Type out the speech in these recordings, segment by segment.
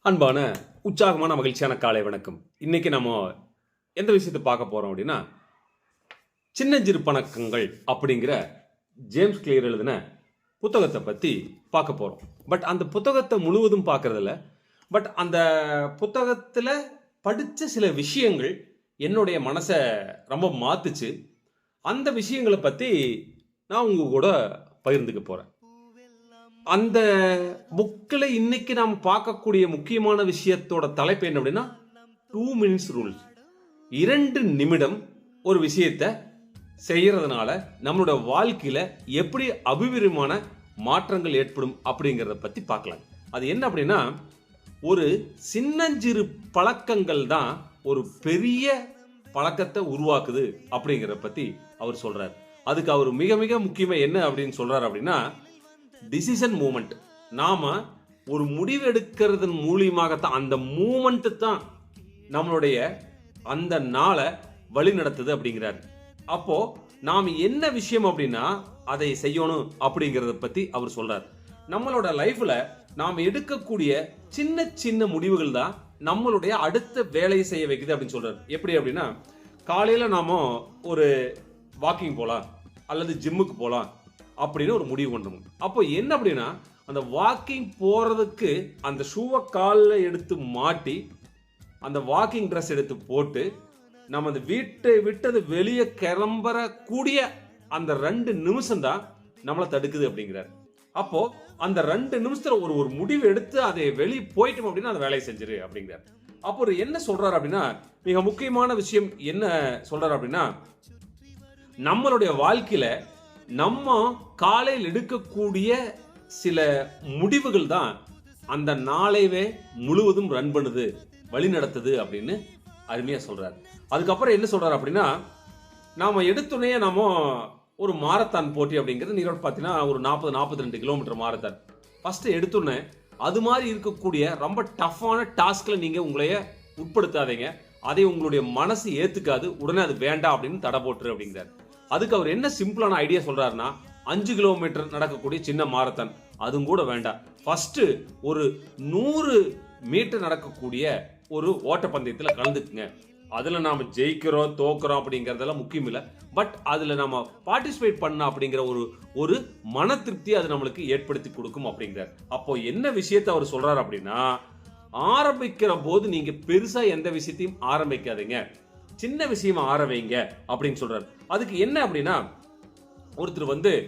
அன்பான உற்சாகமான மகிழ்ச்சியான காலை வணக்கம். இன்னைக்கு நம்ம எந்த விஷயத்தை பார்க்க போறோம் அப்படின்னா, சின்னஞ்சிறு பணக்கங்கள் அப்படிங்கிற ஜேம்ஸ் கிளியர் எழுதின புத்தகத்தை பத்தி பார்க்க போறோம். பட் அந்த புத்தகத்தை முழுவதும் பார்க்கறதில்ல. பட் அந்த புத்தகத்துல படிச்ச சில விஷயங்கள் என்னுடைய மனசை ரொம்ப மாத்துச்சு. அந்த விஷயங்களை பத்தி நான் உங்க கூட பகிர்ந்துக்க போறேன். அந்த புக்கில் இன்னைக்கு நாம் பார்க்கக்கூடிய முக்கியமான விஷயத்தோட தலைப்பு என்ன அப்படின்னா 2 minutes ரூல்ஸ். 2 நிமிடம் ஒரு விஷயத்தை செய்யறதுனால நம்மளோட வாழ்க்கையில எப்படி அபிவிருமான மாற்றங்கள் ஏற்படும் அப்படிங்கிறத பத்தி பார்க்கலாம். அது என்ன அப்படின்னா, ஒரு சின்னஞ்சிறு பழக்கங்கள் தான் ஒரு பெரிய பழக்கத்தை உருவாக்குது அப்படிங்கிறத பத்தி அவர் சொல்றார். அதுக்கு அவர் மிக மிக முக்கியமா என்ன அப்படின்னு சொல்றாரு அப்படின்னா, டிசிஷன் மூமெண்ட். நாம ஒரு முடிவு எடுக்கிறதன் மூலியமாகத்தான், அந்த மூமெண்ட் தான் நம்மளுடைய அந்த நாளை வழி நடத்துது அப்படிங்கிறார். அப்போ நாம் என்ன விஷயம் அப்படின்னா அதை செய்யணும் அப்படிங்கிறத பத்தி அவர் சொல்றார். நம்மளோட லைஃப்ல நாம் எடுக்கக்கூடிய சின்ன சின்ன முடிவுகள் தான் நம்மளுடைய அடுத்த வேலையை செய்ய வைக்குது அப்படின்னு சொல்றாரு. எப்படி அப்படின்னா, காலையில நாம ஒரு வாக்கிங் போலாம் அல்லது ஜிம்முக்கு போலாம் அப்படின்னு ஒரு முடிவு பண்ணுறோம். அப்போ என்ன அப்படின்னா, அந்த வாக்கிங் போறதுக்கு அந்த ஷூவை காலில் எடுத்து மாட்டி அந்த வாக்கிங் ட்ரெஸ் எடுத்து போட்டு நம்ம அந்த வீட்டை விட்டது வெளியே கிளம்புறக்கூடிய அந்த 2 நிமிஷம் தான் நம்மளை தடுக்குது அப்படிங்கிறார். அப்போ அந்த 2 நிமிஷத்துல ஒரு முடிவு எடுத்து அதை வெளியே போயிட்டோம் அப்படின்னா அந்த வேலையை செஞ்சிரு அப்படிங்கிறார். அப்போ என்ன சொல்றாரு அப்படின்னா, மிக முக்கியமான விஷயம் என்ன சொல்றாரு அப்படின்னா, நம்மளுடைய வாழ்க்கையில நம்ம காலையில் எடுக்கக்கூடிய சில முடிவுகள் தான் அந்த நாளைவே முழுவதும் ரன் பண்ணுது, வழி நடத்துது அப்படின்னு அருமையா சொல்றாரு. அதுக்கப்புறம் என்ன சொல்றாரு அப்படின்னா, நாம எடுத்துனே நாம ஒரு மாரத்தான் போட்டி அப்படிங்கிறது நீங்க பார்த்தீங்கன்னா ஒரு 42 கிலோமீட்டர் மாரத்தான். ஃபர்ஸ்ட் எடுத்துனே அது மாதிரி இருக்கக்கூடிய ரொம்ப டஃப்பான டாஸ்க்ல நீங்க உங்களைய உட்படுத்தாதீங்க. அதை உங்களுடைய மனசு ஏத்துக்காது, உடனே அது வேண்டாம் அப்படின்னு தடை போட்டுரு அப்படிங்கிறார். அதுக்கு அவர் என்ன சிம்பிளான ஐடியா சொல்றாருன்னா, 5 கிலோமீட்டர் நடக்கக்கூடிய சின்ன மாரத்தான் அதுவும் கூட வேண்டாம். ஃபர்ஸ்ட் ஒரு 100 மீட்டர் நடக்கக்கூடிய ஒரு ஓட்டப்பந்தயத்தில் கலந்துக்குங்க. அதுல நாம ஜெயிக்கிறோம் தோக்குறோம் அப்படிங்கறதெல்லாம் முக்கியம் இல்லை. பட் அதுல நாம பார்ட்டிசிபேட் பண்ண அப்படிங்கிற ஒரு மன திருப்தி அது நம்மளுக்கு ஏற்படுத்தி கொடுக்கும் அப்படிங்கிறார். அப்போ என்ன விஷயத்தை அவர் சொல்றாரு அப்படின்னா, ஆரம்பிக்கிற போது நீங்க பெருசா எந்த விஷயத்தையும் ஆரம்பிக்காதீங்க, சின்ன விஷயமா ஆரம்பிங்க அப்படின்னு சொல்றாரு. அதுக்கு என்ன அப்படின்னா, ஒருத்தர்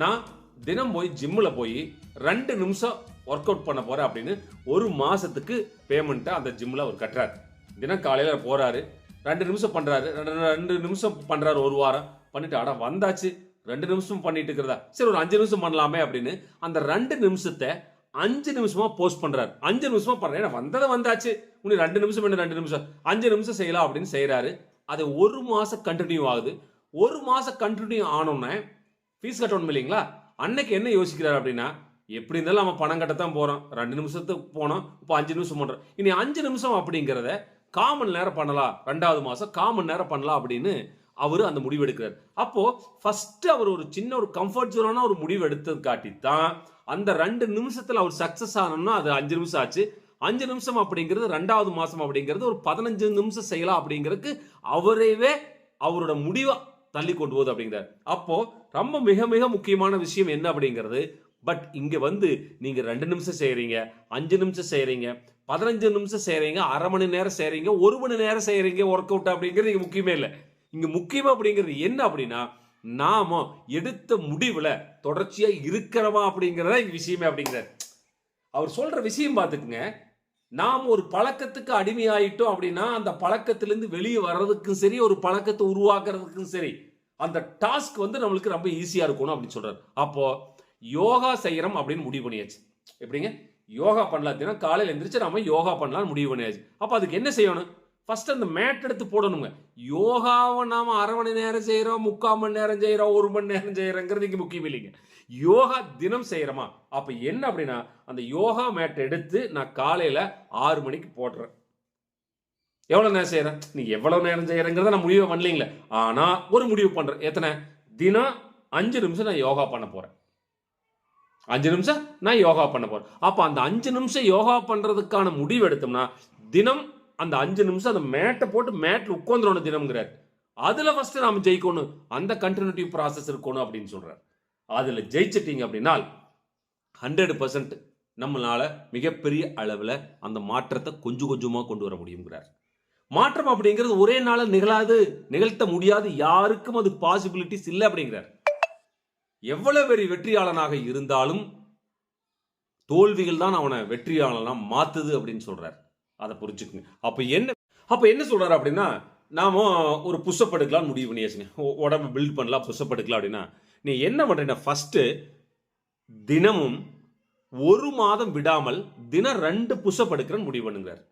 நான் தினம் போய் ஜிம்ல போய் 2 நிமிஷம் ஒர்க் அவுட் பண்ண போறேன் அப்படின்னு ஒரு மாசத்துக்கு பேமெண்ட்டை அந்த ஜிம்ல அவர் கட்டுறாரு. தினம் காலையில போறாரு, 2 நிமிஷம் பண்றாரு, 2 நிமிஷம் பண்றாரு, ஒரு வாரம் பண்ணிட்டு அட வந்தாச்சு 2 நிமிஷம் பண்ணிட்டு இருக்கிறதா, சரி ஒரு 5 நிமிஷம் பண்ணலாமே அப்படின்னு அந்த 2 நிமிஷத்தை 5 நிமிஷமா போஸ்ட் பண்றாரு. 5 நிமிஷமா பண்றேன், வந்ததை வந்தாச்சு, உனக்கு 2 நிமிஷம் என்ன 2 நிமிஷம் 5 நிமிஷம் செய்யலாம் அப்படின்னு செய்யறாரு. அது ஒரு மாசம் கண்டினியூ ஆகுது. ஒரு மாசம் கண்டினியூ ஆனோன்னு ஃபீஸ் கட்டணும் இல்லைங்களா? அன்னைக்கு என்ன யோசிக்கிறாரு அப்படின்னா, எப்படி இருந்தாலும் நம்ம பணம் கட்டத்தான் போறோம், 2 நிமிஷத்துக்கு போனோம், இப்போ 5 நிமிஷம் பண்றோம், இனி 5 நிமிஷம் அப்படிங்கிறத 1/4 மணி நேரம் பண்ணலாம், 2வது மாசம் 1/4 மணி நேரம் பண்ணலாம் அப்படின்னு அவரு அந்த முடிவு எடுக்கிறார். அப்போ ஃபர்ஸ்ட் அவர் ஒரு சின்ன ஒரு கம்ஃபர்ட் ஜோனான ஒரு முடிவு எடுத்தது காட்டித்தான் அந்த 2 நிமிஷத்துல அவர் சக்சஸ் ஆனோம்னா அது 5 நிமிஷம் ஆச்சு. 5 நிமிஷம் அப்படிங்கிறது 2வது மாசம் அப்படிங்கிறது ஒரு 15 நிமிஷம் செய்யலாம் அப்படிங்கிறதுக்கு அவரேவே அவரோட முடிவை தள்ளி கொண்டு போகுது அப்படிங்கிறார். அப்போ ரொம்ப மிக மிக முக்கியமான விஷயம் என்ன அப்படிங்கிறது, பட் இங்க நீங்க 2 நிமிஷம் செய்யறீங்க, 5 நிமிஷம் செய்யறீங்க, 15 நிமிஷம் செய்யறீங்க, அரை மணி நேரம் செய்யறீங்க, 1 மணி நேரம் செய்யறீங்க ஒர்க் அவுட் அப்படிங்கிறது இங்க முக்கியமே இல்லை. இங்க முக்கியமா அப்படிங்கிறது என்ன அப்படின்னா, நாம எடுத்த முடிவுல தொடர்ச்சியா இருக்கிறவா அப்படிங்கிறதா இங்க விஷயமே அப்படிங்கிறார். அவர் சொல்ற விஷயம் பார்த்துக்குங்க, நாம் ஒரு பழக்கத்துக்கு அடிமையாயிட்டோம் அப்படின்னா அந்த பழக்கத்திலிருந்து வெளியே வர்றதுக்கும் சரி, ஒரு பழக்கத்தை உருவாக்குறதுக்கும் சரி, அந்த டாஸ்க் நம்மளுக்கு ரொம்ப ஈஸியா இருக்கணும் அப்படின்னு சொல்றாரு. அப்போ யோகா செய்யறோம் அப்படின்னு முடிவு பண்ணியாச்சு. எப்படிங்க யோகா பண்ணலாம், காலையில் எந்திரிச்சு நாம யோகா பண்ணலாம் முடிவு பண்ணியாச்சு. அப்ப அதுக்கு என்ன செய்யணும்? ஃபர்ஸ்ட் அந்த மேட் எடுத்து போடணுங்க. யோகாவை நாம அரை மணி நேரம் செய்யறோம், 3/4 மணி நேரம் செய்யறோம், 1 மணி நேரம் செய்யறோங்கிறது இங்க முக்கியம் இல்லைங்க. யோகா தினம் செய்யறோமா? அப்ப என்ன அப்படின்னா, அந்த யோகா மேட் எடுத்து நான் காலையில 6 மணிக்கு போடுறேன். எவ்வளவு நேரம் செய்யறேன்? நீ எவ்வளவு நேரம் செய்யறங்கிறத நான் முடிவு பண்ணலீங்களே, ஆனா ஒரு முடிவு பண்றேன். எத்தனை? தினம் 5 நிமிஷம் நான் யோகா பண்ண போறேன். 5 நிமிஷம் நான் யோகா பண்ண போறேன். அப்ப அந்த 5 நிமிஷம் யோகா பண்றதுக்கான முடிவு எடுத்தோம்னா தினம் அந்த 5 நிமிஷம் அந்த மேட்டை போட்டு மேட்ல உட்கார்ந்துடணும் தினம்ங்கிறார். அதுல ஃபர்ஸ்ட் நாம ஜெயிக்கணும், அந்த கண்டினியூட்டிவ் ப்ராசஸ் இருக்கணும் அப்படின்னு சொல்றார். அதுல ஜெயிச்சிட்டீங்க அப்படின்னா 100% நம்மளால மிகப்பெரிய அளவுல அந்த மாற்றத்தை கொஞ்சம் கொஞ்சமா கொண்டு வர முடியுங்கிறார். மாற்றம் அப்படிங்கிறது ஒரே நாள நிகழ்த்த முடியாது, யாருக்கும் அது பாசிபிலிட்டிஸ் இல்லை அப்படிங்கிறார். எவ்வளவு பெரிய வெற்றியாளனாக இருந்தாலும் தோல்விகள் தான் அவனை வெற்றியாளனா மாத்துது அப்படின்னு சொல்றார். அதை புரிஞ்சுக்குங்க. அப்ப என்ன சொல்றாரு அப்படின்னா, நாம ஒரு புஷ்அப் எடுக்கலாம் முடிவு பண்ணியாச்சுங்க, உடம்பு பில்ட் பண்ணலாம், புஷ்அப் எடுக்கலாம் அப்படின்னா நீ என்ன பண்றீங்கன்னா ஃபர்ஸ்ட் தினமும் 1 மாதம் விடாமல் தினம் 2 புஷ்அப் எடுக்கிறேன்னு முடிவு பண்ணுங்கிறார்.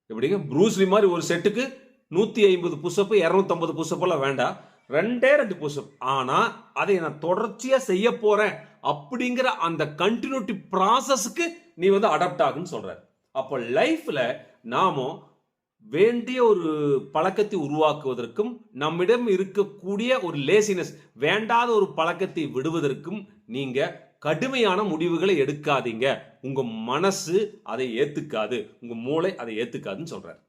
எப்படிங்க, ப்ரூஸ்லி மாதிரி ஒரு செட்டுக்கு 150 புஷ்அப் 250 புஷ்அப் எல்லாம் வேண்டாம், 2 புஷ்அப். ஆனா அதை நான் தொடர்ச்சியா செய்ய போறேன் அப்படிங்கிற அந்த கண்டினியூட்டி ப்ராசஸ்க்கு நீ அடாப்ட் ஆகுன்னு சொல்றாரு. அப்போ லைஃப்ல நாம வேண்டிய ஒரு பழக்கத்தை உருவாக்குவதற்கும் நம்மிடம் இருக்கக்கூடிய ஒரு லேசினஸ், வேண்டாத ஒரு பழக்கத்தை விடுவதற்கும் நீங்க கடுமையான முடிவுகளை எடுக்காதீங்க. உங்க மனசு அதை ஏத்துக்காது, உங்க மூளை அதை ஏத்துக்காதுன்னு சொல்றாரு.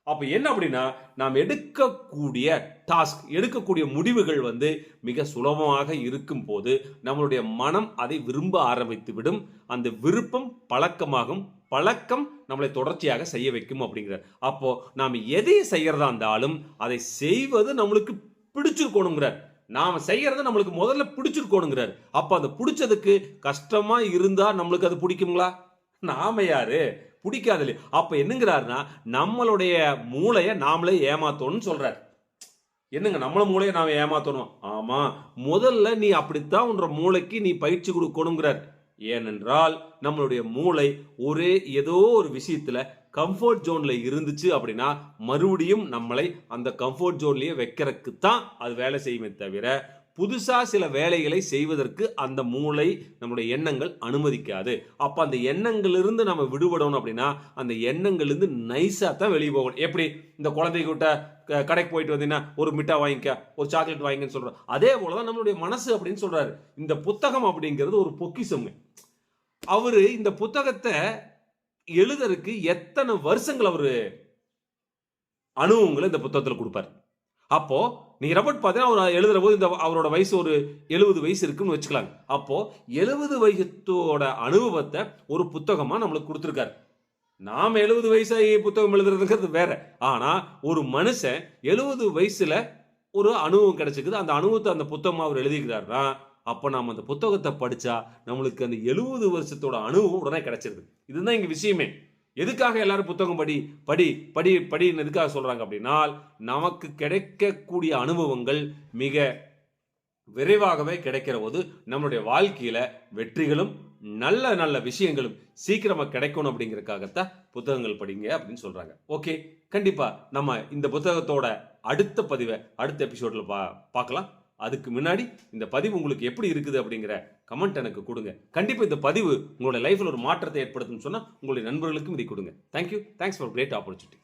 அப்ப என்ன அப்படின்னா, நாம் எடுக்கக்கூடிய டாஸ்க், எடுக்கக்கூடிய முடிவுகள் மிக சுலபமாக இருக்கும் போது நம்மளுடைய மனம் அதை விரும்ப ஆரம்பித்து விடும். அந்த விருப்பம் பழக்கமாகும், பழக்கம் நம்மளை தொடர்ச்சியாக செய்ய வைக்கும் அப்படிங்கிறார். அப்போ நாம் எதை செய்யறதா இருந்தாலும் அதை செய்வது நம்மளுக்கு பிடிச்சிருக்கணுங்கிறார். நாம செய்யறத நம்மளுக்கு முதல்ல பிடிச்சிருக்கணுங்கிறார். அப்ப அந்த பிடிச்சதுக்கு கஷ்டமா இருந்தா நம்மளுக்கு அது பிடிக்குங்களா? நாம யாரு? பிடிக்காது. அப்ப என்னங்கிறாருன்னா, நம்மளுடைய மூளையை நாமளே ஏமாத்தணும்னு சொல்றாரு. என்னங்க, நம்மள மூளையை நாம ஏமாத்தணும்? ஆமா, முதல்ல நீ அப்படித்தான் உன்ற மூளைக்கு நீ பயிற்சி கொடுக்கணுங்கிறார். ஏனென்றால் நம்மளுடைய மூளை ஏதோ ஒரு விஷயத்துல கம்ஃபர்ட் ஜோன்ல இருந்துச்சு அப்படின்னா மறுபடியும் நம்மளை அந்த கம்ஃபர்ட் ஜோன்லயே வைக்கிறதுக்கு தான் அது வேலை செய்யுமே தவிர புதுசா சில வேலைகளை செய்வதற்கு அந்த மூளை நம்மளுடைய எண்ணங்கள் அனுமதிக்காது. அப்ப அந்த எண்ணங்கள் இருந்து நம்ம விடுபடணும் அப்படின்னா அந்த எண்ணங்கள் இருந்து நைஸா தான் வெளியே போகணும். எப்படி இந்த குழந்தைகிட்ட கடைக்கு போயிட்டு வந்தீங்கன்னா ஒரு மிட்டாய் வாங்கிக்க, ஒரு சாக்லேட் வாங்கிக்கன்னு சொல்றோம், அதே போலதான் நம்மளுடைய மனசு அப்படின்னு சொல்றாரு. இந்த புத்தகம் அப்படிங்கிறது ஒரு பொக்கிஷம். அவரு இந்த புத்தகத்தை எழுதுறதுக்கு எத்தனை வருஷங்கள் அவரு அனுபவங்களை இந்த புத்தகத்தில் கொடுப்பார். அப்போ நீங்க ரபர்ட் பார்த்தீங்கன்னா அவர் எழுதுற போது இந்த அவரோட வயசு ஒரு 70 வயசு இருக்குன்னு வச்சுக்கலாங்க. அப்போ 70 வயசோட அனுபவத்தை ஒரு புத்தகமா நம்மளுக்கு கொடுத்துருக்காரு. நாம 70 வயசாகி புத்தகம் எழுதுறதுங்கிறது வேற. ஆனா ஒரு மனுஷன் 70 வயசுல ஒரு அனுபவம் கிடைச்சிக்குது, அந்த அனுபவத்தை அந்த புத்தகமா அவர் எழுதிக்கிறாருன்னா அப்ப நாம அந்த புத்தகத்தை படிச்சா நம்மளுக்கு அந்த 70 வருஷத்தோட அனுபவம் உடனே கிடைச்சிருது. இதுதான் இங்க விஷயமே. எதுக்காக எல்லாரும் புத்தகம் படி படி படி படின்னு எதுக்காக சொல்றாங்க அப்படின்னா, நமக்கு கிடைக்கக்கூடிய அனுபவங்கள் மிக விரைவாகவே கிடைக்கிற போது நம்மளுடைய வாழ்க்கையில வெற்றிகளும் நல்ல நல்ல விஷயங்களும் சீக்கிரமா கிடைக்கணும் அப்படிங்கறதுக்காகத்தான் புத்தகங்கள் படிங்க அப்படின்னு சொல்றாங்க. ஓகே, கண்டிப்பா நம்ம இந்த புத்தகத்தோட அடுத்த பதிவை அடுத்த எபிசோட்ல பார்க்கலாம். அதுக்கு முன்னாடி இந்த பதிவு உங்களுக்கு எப்படி இருக்குது அப்படிங்கிற கமெண்ட் எனக்கு கொடுங்க. கண்டிப்பா இந்த பதிவு உங்களோட லைஃப்ல ஒரு மாற்றத்தை ஏற்படுத்தும் சொன்னா உங்களுடைய நண்பர்களுக்கும் இதை கொடுங்க. Thank you, thanks for great opportunity.